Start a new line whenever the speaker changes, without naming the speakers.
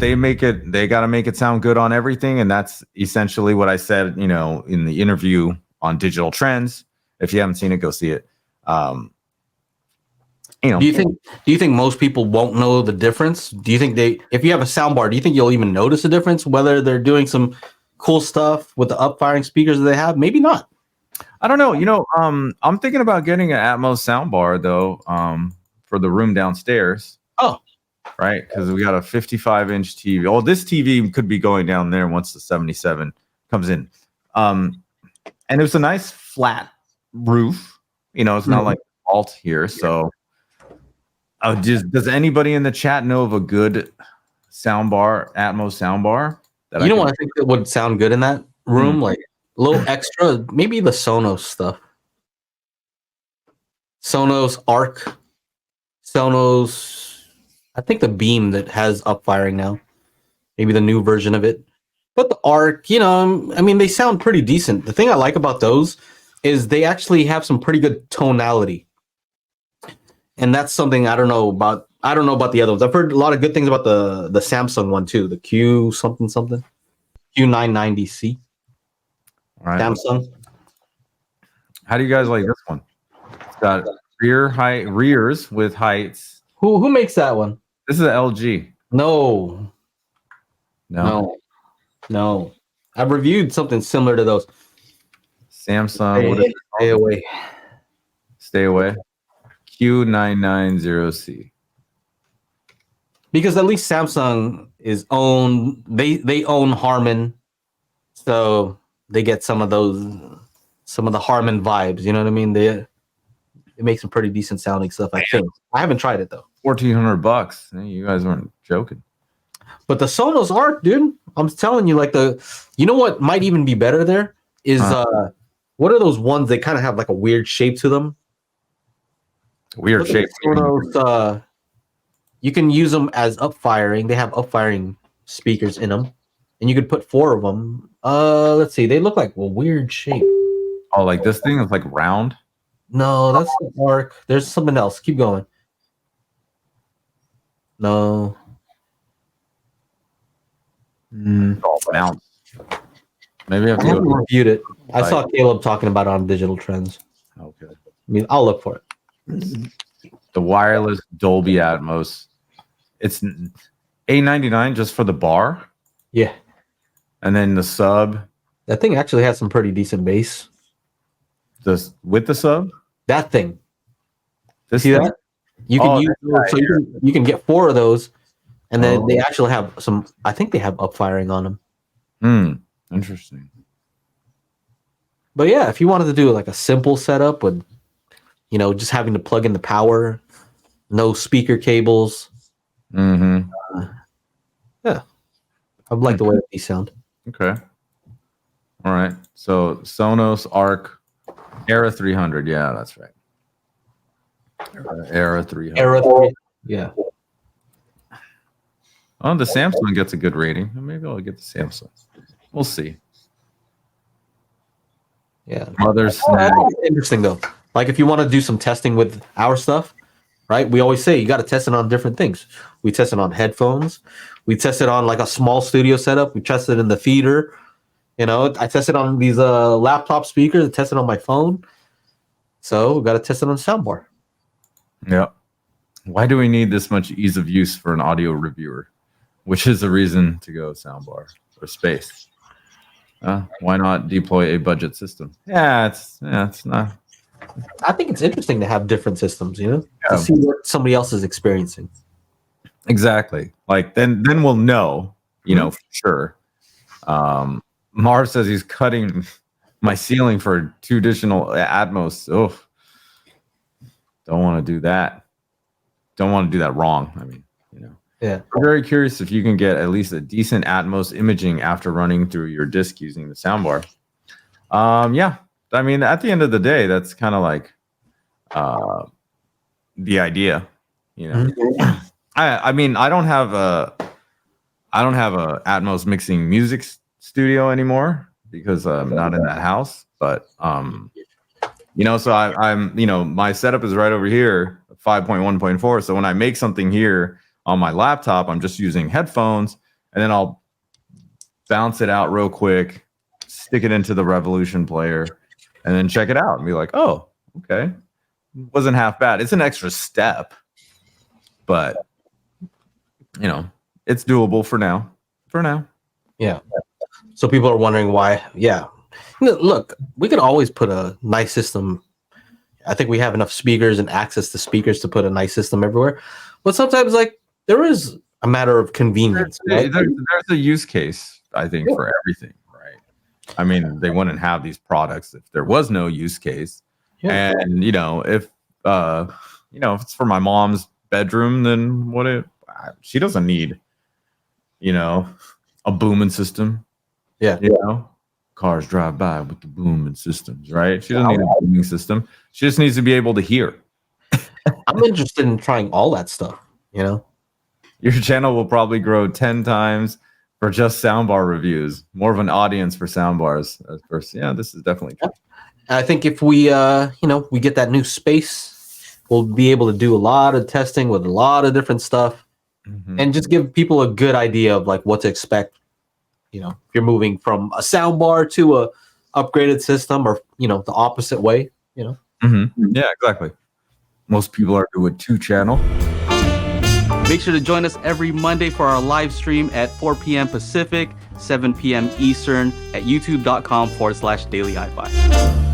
that they got to make it sound good on everything. And that's essentially what I said, in the interview on Digital Trends. If you haven't seen it, go see it. Do
you think most people won't know the difference? Do you think if you have a soundbar, do you think you'll even notice a difference whether they're doing some cool stuff with the up-firing speakers that they have? Maybe not.
I don't know. I'm thinking about getting an Atmos soundbar though, for the room downstairs.
Oh,
right, because we got a 55-inch TV. Oh, this TV could be going down there once the 77 comes in. And it was a nice flat roof. It's not like vault here. So, does anybody in the chat know of a good soundbar, Atmos soundbar?
What I think that would sound good in that room, like a little extra, maybe the Sonos stuff. Sonos Arc, Sonos. I think the Beam that has up-firing now, maybe the new version of it. But the Arc, they sound pretty decent. The thing I like about those is they actually have some pretty good tonality. And that's something I don't know about the other ones. I've heard a lot of good things about the Samsung one too, the Q something Q990C.
All right.
Samsung.
How do you guys like this one? It's got rears with heights.
Who makes that one?
This is an LG.
No. I've reviewed something similar to those.
Samsung. Stay away. Q990C.
Because at least Samsung is own. They own Harman, so they get some of the Harman vibes. You know what I mean? It makes some pretty decent sounding stuff. I think. I haven't tried it though.
$1,400. You guys weren't joking.
But the Sonos Arc, dude, I'm telling you, what might even be better there is what are those ones? They kind of have like a weird shape to them.
Weird shape.
Sonos, you can use them as up-firing. They have up-firing speakers in them, and you could put 4 of them. Let's see. They look like a weird shape.
Oh, like this thing is like round?
No, that's the Arc. There's something else. Keep going. No.
Bounce. Maybe
I haven't reviewed it. I saw Caleb talking about it on Digital Trends.
Okay.
I'll look for it.
The wireless Dolby Atmos. It's $899 just for the bar.
Yeah.
And then the sub.
That thing actually has some pretty decent bass.
With the sub?
That thing.
See
that? You can use those, so you can get 4 of those, and then they actually have some. I think they have up-firing on them.
Interesting.
But yeah, if you wanted to do like a simple setup with, just having to plug in the power, no speaker cables.
Mm-hmm.
Yeah, I like the way that these sound.
Okay. All right. So Sonos Arc Era 300. Yeah, that's right. Era 300.
Era 300. Yeah.
Oh, the Samsung gets a good rating. Maybe I'll get the Samsung. We'll see.
Yeah.
Mother Snap.
Interesting though. Like if you want to do some testing with our stuff, right? We always say you got to test it on different things. We test it on headphones. We test it on like a small studio setup. We test it in the theater. I tested on these laptop speakers. I tested on my phone. So we got to test it on soundbar.
Yeah. Why do we need this much ease of use for an audio reviewer? Which is the reason to go soundbar or space. Why not deploy a budget system? Yeah, it's not.
I think it's interesting to have different systems, to see what somebody else is experiencing.
Exactly. Like then we'll know, for sure. Marv says he's cutting my ceiling for 2 additional Atmos. Oh, don't want to do that. Don't want to do that wrong.
Yeah.
I'm very curious if you can get at least a decent Atmos imaging after running through your disc using the soundbar. Yeah. At the end of the day, that's kind of like the idea,
Mm-hmm.
I don't have a Atmos mixing music studio anymore because I'm not in that house. But so I'm my setup is right over here, 5.1.4. So when I make something here on my laptop, I'm just using headphones and then I'll bounce it out real quick, stick it into the Revolution player, and then check it out and be like, oh, okay, wasn't half bad. It's an extra step, but you know, it's doable for now. For now.
Yeah. So people are wondering why. Yeah. Look, we could always put a nice system. I think we have enough speakers and access to speakers to put a nice system everywhere. But sometimes, like, there is a matter of convenience. Right?
There's a use case, I think, for everything, right? I mean, they wouldn't have these products if there was no use case. Yeah. And if it's for my mom's bedroom, then she doesn't need, a booming system.
Yeah.
Cars drive by with the booming systems, right? She doesn't need a booming system. She just needs to be able to hear.
I'm interested in trying all that stuff,
Your channel will probably grow 10 times for just soundbar reviews. More of an audience for soundbars at first. Yeah, this is definitely true.
I think if we, we get that new space, we'll be able to do a lot of testing with a lot of different stuff, and just give people a good idea of like what to expect. If you're moving from a soundbar to a upgraded system, or the opposite way.
Yeah, exactly. Most people are doing 2-channel.
Make sure to join us every Monday for our live stream at 4 p.m. Pacific, 7 p.m. Eastern at youtube.com/Daily HiFi.